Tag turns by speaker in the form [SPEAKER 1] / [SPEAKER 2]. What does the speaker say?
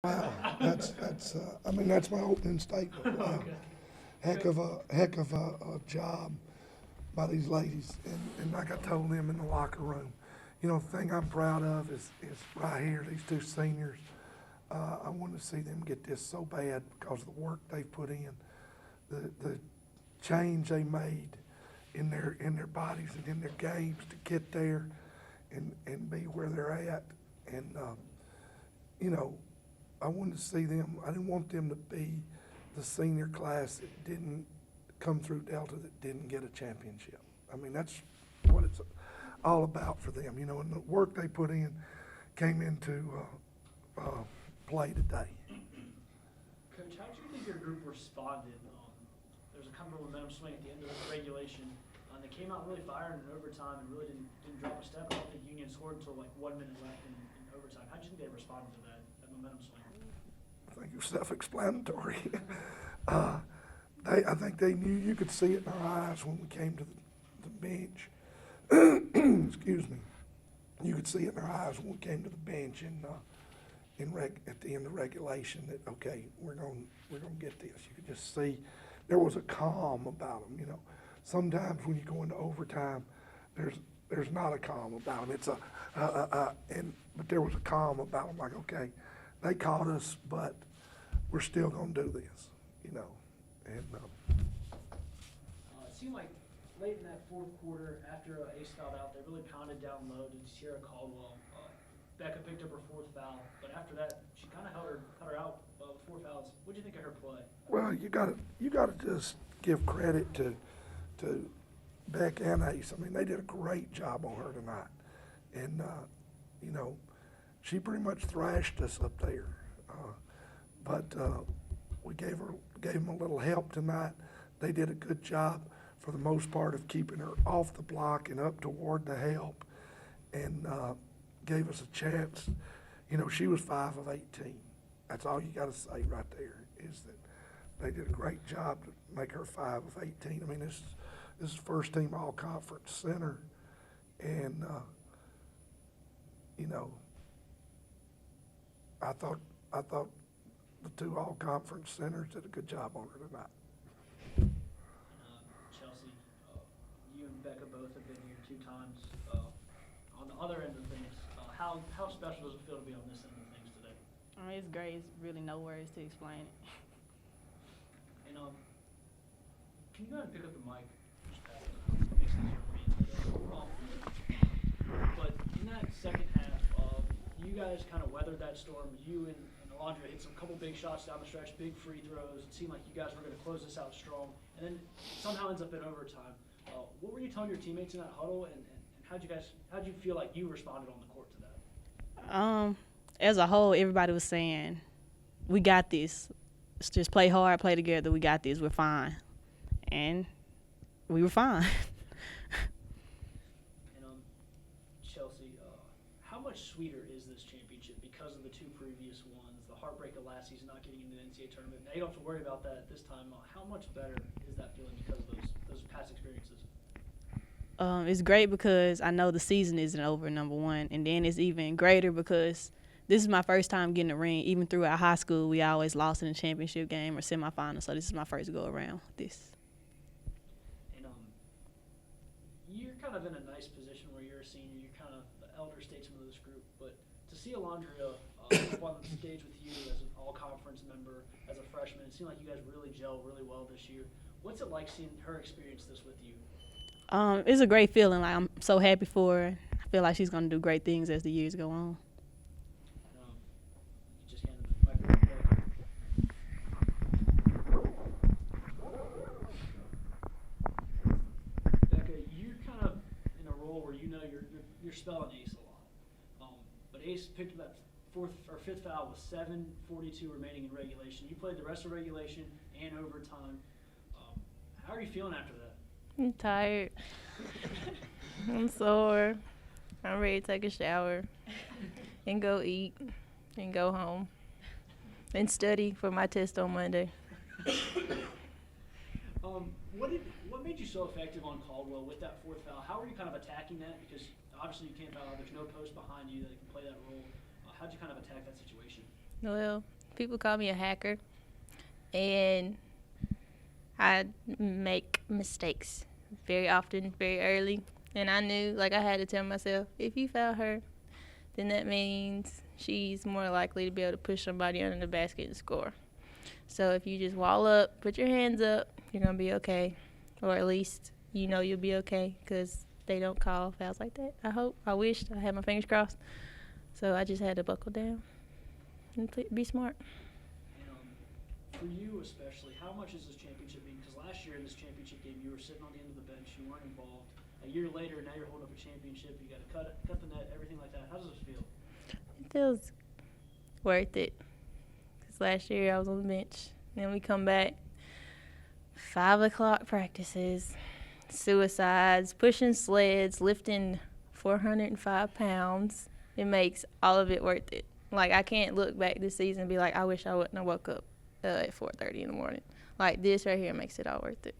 [SPEAKER 1] Wow, I mean, that's my opening statement. Wow. Heck of a job by these ladies. And like I told them in the locker room, the thing I'm proud of is right here, these two seniors. I want to see them get this so bad because of the work they've put in, the change they made in their bodies and in their games to get there and be where they're at. And you know, I wanted to see them. I didn't want them to be the senior class that didn't come through Delta that didn't get a championship. I mean, that's what it's all about for them, and the work they put in came into play today.
[SPEAKER 2] Coach, how do you think your group responded? There was a kind of a momentum swing at the end of the regulation. They came out really firing in overtime and really didn't drop a step. I don't think Union scored until like 1 minute left in overtime. How do you think they responded to that momentum swing?
[SPEAKER 1] I think it was self-explanatory. I think they knew. You could see it in our eyes when we came to the bench. Excuse me. You could see it in our eyes when we came to the bench at the end of regulation that, okay, we're gonna get this. You could just see there was a calm about them. Sometimes when you go into overtime, there's not a calm about them. It's but there was a calm about them. Like, okay, they caught us, but we're still gonna do this. And
[SPEAKER 2] It seemed like late in that fourth quarter, after Ace fouled out, they really pounded down low to Sierra Caldwell. Becca picked up her fourth foul, but after that, she kind of held her out with 4 fouls. What do you think of her play?
[SPEAKER 1] well, you gotta just give credit to Beck and Ace. I mean, they did a great job on her tonight, and she pretty much thrashed us up there. But we gave them a little help tonight. They did a good job for the most part of keeping her off the block and up toward the help, and gave us a chance. She was 5 of 18. That's all you got to say right there is that they did a great job to make her 5 of 18. I mean, this is first team all conference center, and I thought the 2 all conference centers did a good job on her tonight.
[SPEAKER 2] Chelsea, you and Becca both have been here 2 times. On the other end of things, how special does it feel to be on this end of things today?
[SPEAKER 3] It's great. It's really no words to explain it.
[SPEAKER 2] And can you go ahead and pick up the mic? Just pass it around. It makes it easier for me. But in that second half, you guys kind of weathered that storm. You and Alondra hit some couple big shots down the stretch, big free throws. It seemed like you guys were going to close this out strong, and then somehow ends up in overtime. What were you telling your teammates in that huddle, and how'd you feel like you responded on the court to that?
[SPEAKER 3] As a whole, everybody was saying, "We got this. Let's just play hard, play together. We got this. We're fine," and we were fine.
[SPEAKER 2] And Chelsea, how much sweeter is this championship because of the 2 previous ones? The heartbreak of last season, not getting into the NCAA tournament. Now you don't have to worry about that this time. How much better is that feeling because of those past experiences?
[SPEAKER 3] It's great because I know the season isn't over, number one, and then it's even greater because this is my first time getting a ring. Even throughout high school, we always lost in the championship game or semifinal, so this is my first go around with this.
[SPEAKER 2] And you're kind of in a nice position where you're a senior. You're kind of the elder statesman of this group. But to see Alondra up on the stage with you as an all-conference member, as a freshman, it seemed like you guys really gel really well this year. What's it like seeing her experience this with you?
[SPEAKER 3] It's a great feeling. Like, I'm so happy for her. I feel like she's going to do great things as the years go on.
[SPEAKER 2] You just handed the microphone back. Becca, you're kind of in a role where you're spelling Ace a lot. But Ace picked up that 4th or 5th foul with 7:42 remaining in regulation. You played the rest of regulation and overtime. How are you feeling after that?
[SPEAKER 4] I'm tired. I'm sore. I'm ready to take a shower and go eat and go home and study for my test on Monday.
[SPEAKER 2] What made you so effective on Caldwell with that 4th foul? How were you kind of attacking that? Because obviously you can't foul out. There's no post behind you that can play that role. How'd you kind of attack that situation?
[SPEAKER 4] Well, people call me a hacker, and I make mistakes very often, very early. And I knew, like, I had to tell myself, if you foul her, then that means she's more likely to be able to push somebody under the basket and score. So if you just wall up, put your hands up, you're going to be okay. Or at least you know you'll be okay because they don't call fouls like that. I hope. I wished. I had my fingers crossed. So I just had to buckle down and be smart.
[SPEAKER 2] For you especially, how much is this championship mean? Because last year in this championship game, you were sitting on the end of the bench, you weren't involved. A year later, now you're holding up a championship. You got to cut the net, everything like that. How does this feel?
[SPEAKER 4] It feels worth it. Because last year I was on the bench. Then we come back, 5 o'clock practices, suicides, pushing sleds, lifting 405 pounds. It makes all of it worth it. Like, I can't look back this season and be like, I wish I wouldn't have woke up at 4:30 in the morning. Like, this right here makes it all worth it.